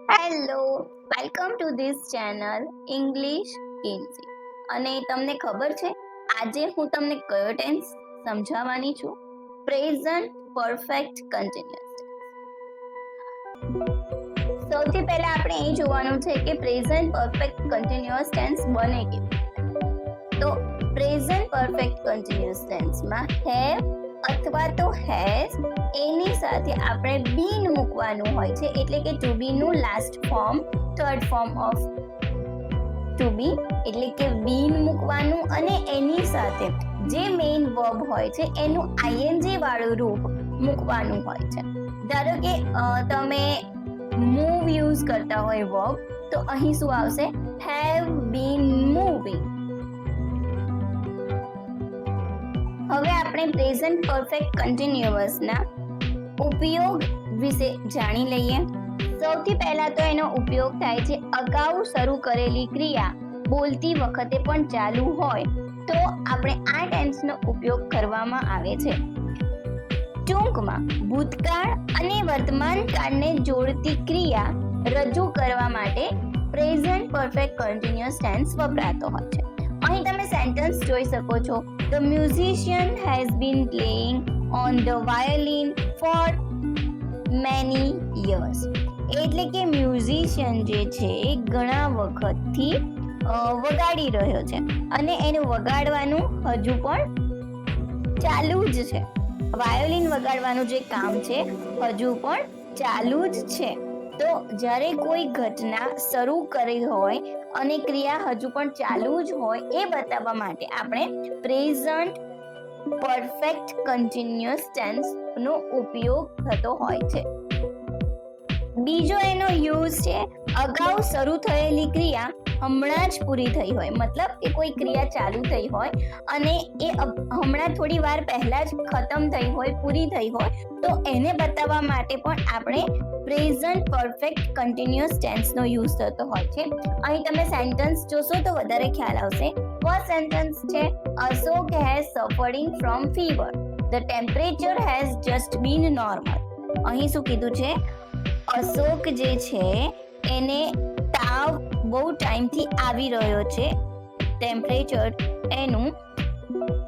Hello, welcome to this channel English easy. અને તમને ખબર છે આજે હું તમને કયો ટેન્સ સમજાવવાની છું? Present perfect continuous tense. સૌથી પહેલા આપણે એ જોવાનું છે કે પ્રેઝન્ટ પરફેક્ટ કન્ટિન્યુઅસ ટેન્સ બને કેવી રીતે. તો પ્રેઝન્ટ પરફેક્ટ કન્ટિન્યુઅસ ટેન્સમાં હેવ અથવા તો હેઝ એની સાથે આપણે બીન મૂકવાનું હોય છે, એટલે કે ટુ બી નું last form, third form of to be, એટલે કે બીન મૂકવાનું અને એની સાથે જે મેઇન વર્બ હોય છે એનું આઈએનજી વાળું રૂપ મૂકવાનું હોય છે. ધારો કે તમે મૂવ યુઝ કરતા હોય વર્બ, તો અહીં શું આવશે? Have been moving. હવે આપણે પ્રેઝન્ટ પરફેક્ટ કન્ટિન્યુઅસના ઉપયોગ વિશે જાણી લઈએ. સૌથી પહેલા તો એનો ઉપયોગ થાય છે અગાઉ શરૂ કરેલી ક્રિયા બોલતી વખતે પણ ચાલુ હોય તો આપણે આ ટેન્સનો ઉપયોગ કરવામાં આવે છે. ટૂંકમાં ભૂતકાળ અને વર્તમાન કાળને જોડતી ક્રિયા રજૂ કરવા માટે પ્રેઝન્ટ પરફેક્ટ કન્ટિન્યુઅસ ટેન્સ વપરાતો હોય છે. અહીં તમે સેન્ટેન્સ જોઈ શકો છો. The musician has been playing on the violin for many years. એટલે કે મ્યુઝિશિયન જે છે એ ઘણા વખતથી વગાડી રહ્યો છે અને એનું વગાડવાનું હજુ પણ ચાલુ જ છે. વાયોલિન વગાડવાનું જે કામ છે હજુ પણ ચાલુ જ છે. તો જ્યારે કોઈ ઘટના શરૂ કરી હોય અને ક્રિયા હજુ પણ ચાલુ જ હોય એ બતાવવા માટે આપણે પ્રેઝન્ટ પરફેક્ટ કન્ટિન્યુઅસ ટેન્સ નો ઉપયોગ થતો હોય છે. બીજો એનો યુઝ છે અગાઉ શરૂ થયેલી ક્રિયા હમણાં જ પૂરી થઈ હોય, મતલબ કે કોઈ ક્રિયા ચાલુ થઈ હોય અને એ હમણાં થોડી વાર પહેલા જ ખતમ થઈ હોય, પૂરી થઈ હોય, તો એને બતાવવા માટે પણ આપણે પ્રેઝન્ટ પરફેક્ટ કન્ટિન્યુઅસ ટેન્સનો યુઝ થતો હોય છે. અહીં તમે સેન્ટેન્સ જોશો તો વધારે ખ્યાલ આવશે. ફર્સ્ટ સેન્ટેન્સ છે Ashok has suffering from fever. The temperature has just been normal. અહીં શું કીધું છે? અશોક જે છે એને તાવ બહુ ટાઈમથી આવી રહ્યો છે. ટેમ્પરેચર એનું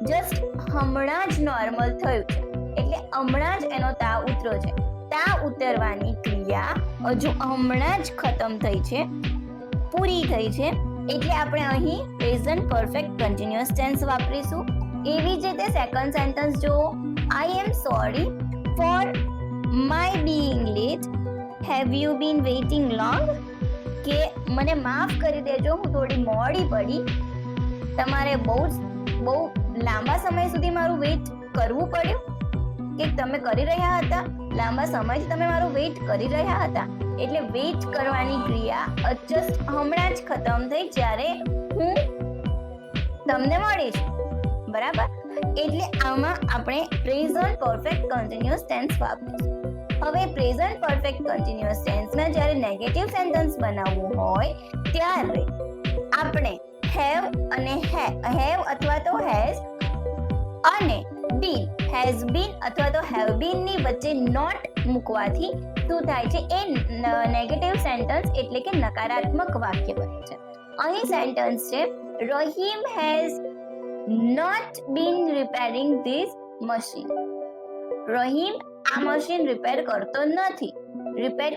જસ્ટ હમણાં જ નોર્મલ થયું છે, એટલે હમણાં જ એનો તાવ ઉતર્યો છે. તાવ ઉતરવાની ક્રિયા હજુ હમણાં જ ખતમ થઈ છે, પૂરી થઈ છે, એટલે આપણે અહીં પ્રેઝન્ટ પરફેક્ટ કન્ટિન્યુઅસ ટેન્સ વાપરીશું. એવી જ રીતે સેકન્ડ સેન્ટેન્સ જુઓ. I am sorry for my being late. Have you been waiting long? કે મને માફ કરી દેજો, હું થોડી મોડી પડી. તમારે બહુ લાંબા સમય સુધી મારું વેઇટ કરવું પડ્યું? કે તમે કરી રહ્યા હતા, લાંબા સમયથી તમે મારું વેઇટ કરી રહ્યા હતા. એટલે વેઇટ કરવાની ક્રિયા જસ્ટ હમણાં જ ખતમ થઈ જ્યારે હું તમને મળીશ, બરાબર? એટલે આમાં આપણે પ્રેઝન્ટ પરફેક્ટ કન્ટિન્યુઅસ ટેન્સ વાપરીશું. હવે પ્રેઝન્ટ પરફેક્ટ કન્ટિન્યુઅસ ટેન્સમાં જ્યારે નેગેટિવ સેન્ટેન્સ બનાવવું હોય ત્યારે આપણે હેવ અને હેવ અથવા તો હેઝ અને બીન, હેઝ બીન અથવા તો હેવ બીન ની વચ્ચે નોટ મૂકવાથી શું થાય છે? એ નેગેટિવ સેન્ટેન્સ એટલે કે નકારાત્મક વાક્ય બને છે. અહીં સેન્ટેન્સ છે Rahim has not been repairing this machine. Rahim આ મશીન રિપેર કરતો નથી. રિપેર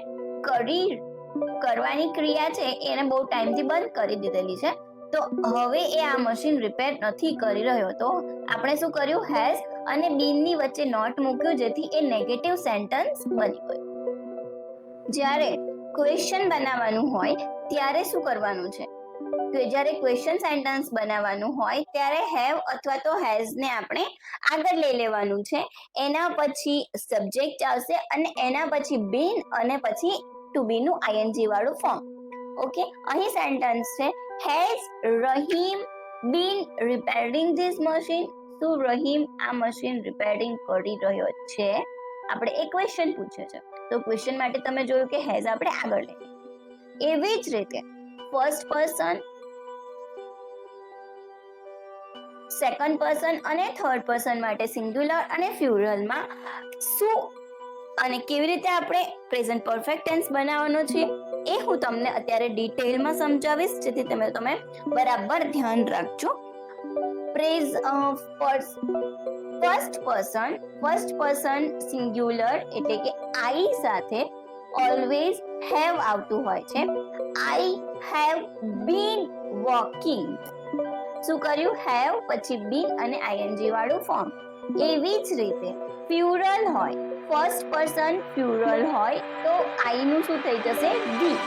કરવાની ક્રિયા છે એને બહુ ટાઈમથી બંધ કરી દીધેલી છે, તો હવે એ આ મશીન રિપેર નથી કરી રહ્યો. તો આપણે શું કર્યું? હેઝ અને બીનની વચ્ચે નોટ મૂક્યું, જેથી એ નેગેટિવ સેન્ટેન્સ બની ગયું. જ્યારે ક્વેશ્ચન બનાવવાનું હોય ત્યારે શું કરવાનું છે? તો જ્યારે ક્વેશ્ચન સેન્ટેન્સ બનાવવાનું હોય ત્યારે હેવ અથવા તો હેઝ ને આપણે આગળ લઈ લેવાનું છે. એના પછી સબ્જેક્ટ આવશે અને એના પછી બીન અને પછી ટુ બી નું આઈએનજી વાળું ફોર્મ. ઓકે, અહીં સેન્ટેન્સ છે has Rahim been repairing this machine. શું રહીમ આ મશીન રિપેરિંગ કરી રહ્યો છે? આપણે એક ક્વેશ્ચન પૂછ્યો છે, તો ક્વેશ્ચન માટે તમે જોયું કે હેઝ આપણે આગળ લઈએ. એવી જ રીતે ફર્સ્ટ પર્સન, સેકન્ડ પર્સન અને થર્ડ પર્સન માટે સિંગ્યુલર અને પ્લુરલમાં શું અને કેવી રીતે આપણે પ્રેઝન્ટ પરફેક્ટ ટેન્સ બનાવવાનો છે એ હું તમને અત્યારે ડિટેલમાં સમજાવીશ, જેથી તમે બરાબર ધ્યાન રાખજો. ફર્સ્ટ પર્સન સિંગ્યુલર એટલે કે આઈ સાથે ઓલવેઝ હેવ આવતું હોય છે. I have been walking. શું કર્યું? હેવ પછી બીન અને આઈએનજી વાળું ફોર્મ. એવી જ રીતે પ્લુરલ હોય, ફર્સ્ટ પર્સન પ્લુરલ હોય તો આઈ નું શું થઈ જશે? વી.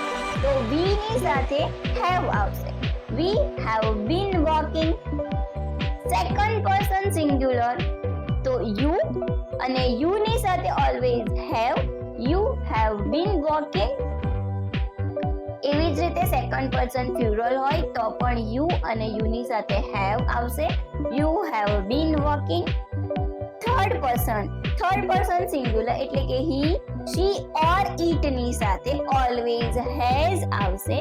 તો વી ની સાથે હેવ આવશે. We have been walking. Second person singular તો યુ અને યુ ની સાથે always have. You have been walking. એવી જ રીતે સેકન્ડ પર્સન પ્લુરલ હોય તો પણ યુ અને યુ ની સાથે હેવ આવશે. You have been walking. Third person singular એટલે કે હી, શી ઓર ઇટ ની સાથે ઓલવેઝ હેઝ આવશે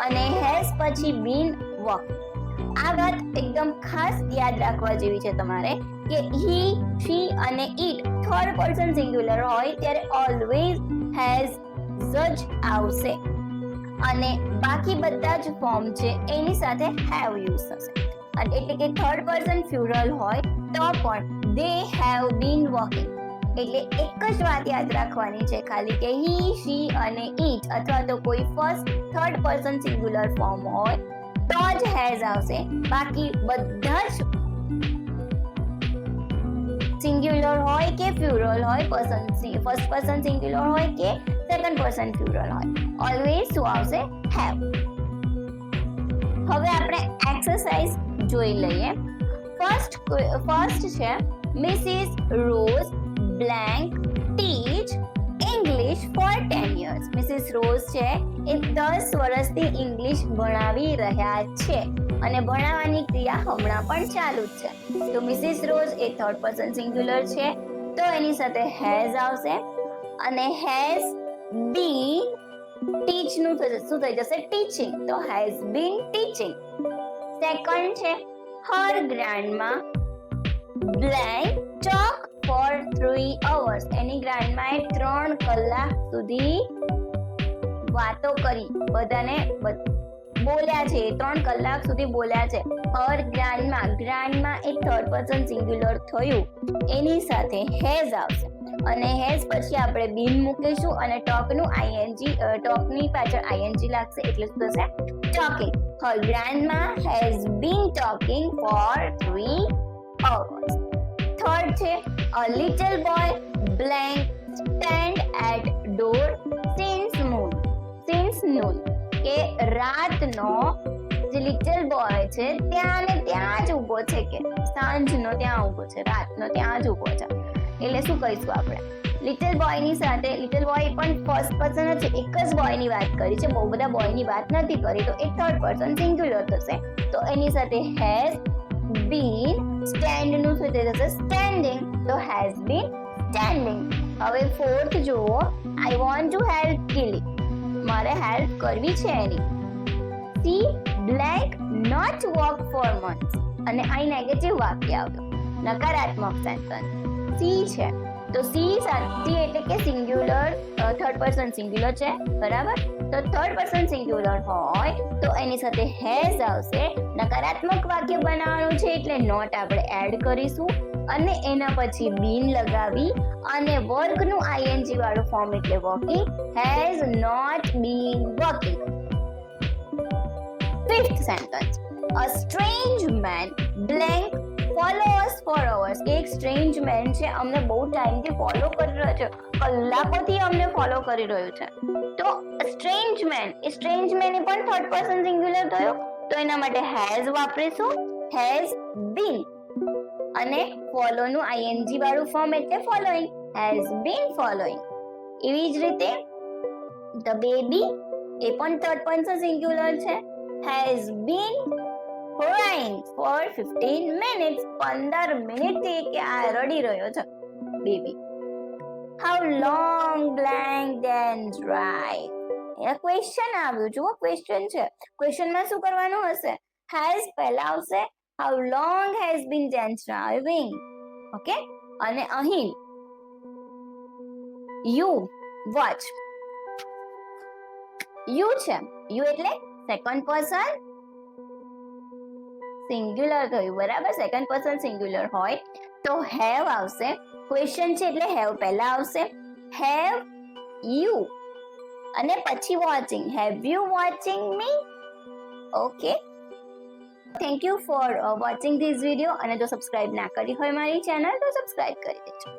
અને હેઝ પછી બીન વોકિંગ. આ વાત એકદમ ખાસ યાદ રાખવા જેવી છે તમારે કે હી, શી અને ઇટ થર્ડ પર્સન સિંગ્યુલર હોય ત્યારે ઓલવેઝ હેઝ જ આવશે અને બાકી બધા જ ફોર્મ છે એની સાથે હેવ યુઝ થશે. એટલે કે થર્ડ પર્સન પ્લુરલ હોય તો પણ they have been walking. એટલે એક જ વાત યાદ રાખવાની છે ખાલી કે he, she અને it અથવા તો કોઈ first third person singular form હોય તો જ has આવશે. બાકી બધા જ સિંગ્યુલર હોય કે પ્લુરલ હોય, ફર્સ્ટ પર્સન સિંગ્યુલર હોય કે સેકન્ડ પર્સન પ્લુરલ હોય, ઓલવેઝ શું આવશે? have. હવે આપણે એક્સરસાઇઝ જોઈ લઈએ. ફર્સ્ટ છે Mrs Rose Blank teach English for 10 years. Mrs Rose છે એ 10 વર્ષથી ઇંગ્લિશ ભણાવી રહ્યા છે અને ભણાવવાની ક્રિયા હમણાં પણ ચાલુ જ છે. તો મિસિસ રોઝ એ થર્ડ પર્સન સિંગ્યુલર છે તો એની સાથે હેઝ આવશે અને હેઝ બીન ટીચ નું શું થઈ જશે? ટીચિંગ. તો હેઝ બીન ટીચિંગ. સેકન્ડ છે her grandma blank talk for 3 hours. એની ગ્રાન્ડમા એ 3 કલાક સુધી વાતો કરી, બધાને બોલ્યા છે, 3 કલાક સુધી બોલ્યા છે. her grandma એ થર્ડ પર્સન સિંગ્યુલર થયું એની સાથે હેઝ આવશે અને હેઝ પછી આપણે બીન મૂકીશું અને ટોકનું આઈએનજી, ટોકની પાછળ આઈએનજી લાગશે એટલે શું થશે? Talking. her grandma has been talking for 3 hours. Third છે a little boy blank stand at door since noon. કે રાતનો જે લિટલ બોય છે ત્યાં ને ત્યાં જ ઊભો છે, કે સાંજનો ત્યાં ઊભો છે, રાતનો ત્યાં જ ઊભો છે. એટલે શું કહીશું આપણે? લિટલ બોય ની સાથે, લિટલ બોય પણ ફર્સ્ટ પર્સન જ છે, એક જ બોય ની વાત કરી છે, બહુ બધા બોય ની વાત નથી કરી, તો એ થર્ડ પર્સન સિંગ્યુલર થશે. તો એની સાથે હેઝ બીન. સ્ટેન્ડ નું શું થશે? સ્ટેન્ડિંગ. તો હેઝ બીન સ્ટેન્ડિંગ. હવે ફોર્થ જુઓ, I want to help Kelly. મારે હેલ્પ કરવી છે એની. She blank not walk for months. અને અહીં નેગેટિવ વાક્ય આવ્યું, નકારાત્મક સેન્ટેન્સ. સી છે તો સી એટલે કે સિંગ્યુલર, થર્ડ પર્સન સિંગ્યુલર છે, બરાબર? તો થર્ડ પર્સન સિંગ્યુલર હોય તો એની સાથે હેઝ આવશે. નકારાત્મક વાક્ય બનાવવાનું છે એટલે નોટ આપણે એડ કરીશું અને એના પછી બીન લગાવી અને વર્ગનું આઈએનજી વાળું ફોર્મ એટલે walking. Has not been walking. Fifth sentence, a strange man blank follow us for hours. એક સ્ટ્રેન્જ મેન છે, અમને બહુ ટાઈમથી ફોલો કરી રહ્યો છે, કલાકોથી અમને ફોલો કરી રહ્યું છે. તો સ્ટ્રેન્જ મેન એ પણ થર્ડ પર્સન સિંગ્યુલર થયો તો એના માટે હેઝ વાપરીશું. હેઝ બીન અને ફોલો નું આઈએનજી વાળું ફોર્મ એટલે ફોલોઈંગ. Has been following. એવી જ રીતે ધ બેબી એ પણ થર્ડ પર્સન સિંગ્યુલર છે. Has been crying for 15 minutes. 15 મિનિટથી કે આ રડી રહ્યો છે baby. How long blank then drive. A question આવ્યું, જુઓ ક્વેશ્ચન છે. ક્વેશ્ચનમાં શું કરવાનું હશે? has પહેલા આવશે. How long has been then driving. Okay, અને અહીં you watch. યુ છે, યુ એટલે સેકન્ડ પર્સન સિંગ્યુલર થયું, બરાબર. સેકન્ડ પર્સન સિંગ્યુલર હોય તો હેવ આવશે. ક્વેશ્ચન છે એટલે હેવ પહેલા આવશે. હેવ યુ અને પછી watching. Have you watching me? Okay. Thank you for watching this video. અને જો સબસ્ક્રાઇબ ના કરી હોય મારી ચેનલ તો સબસ્ક્રાઇબ કરી દેજો.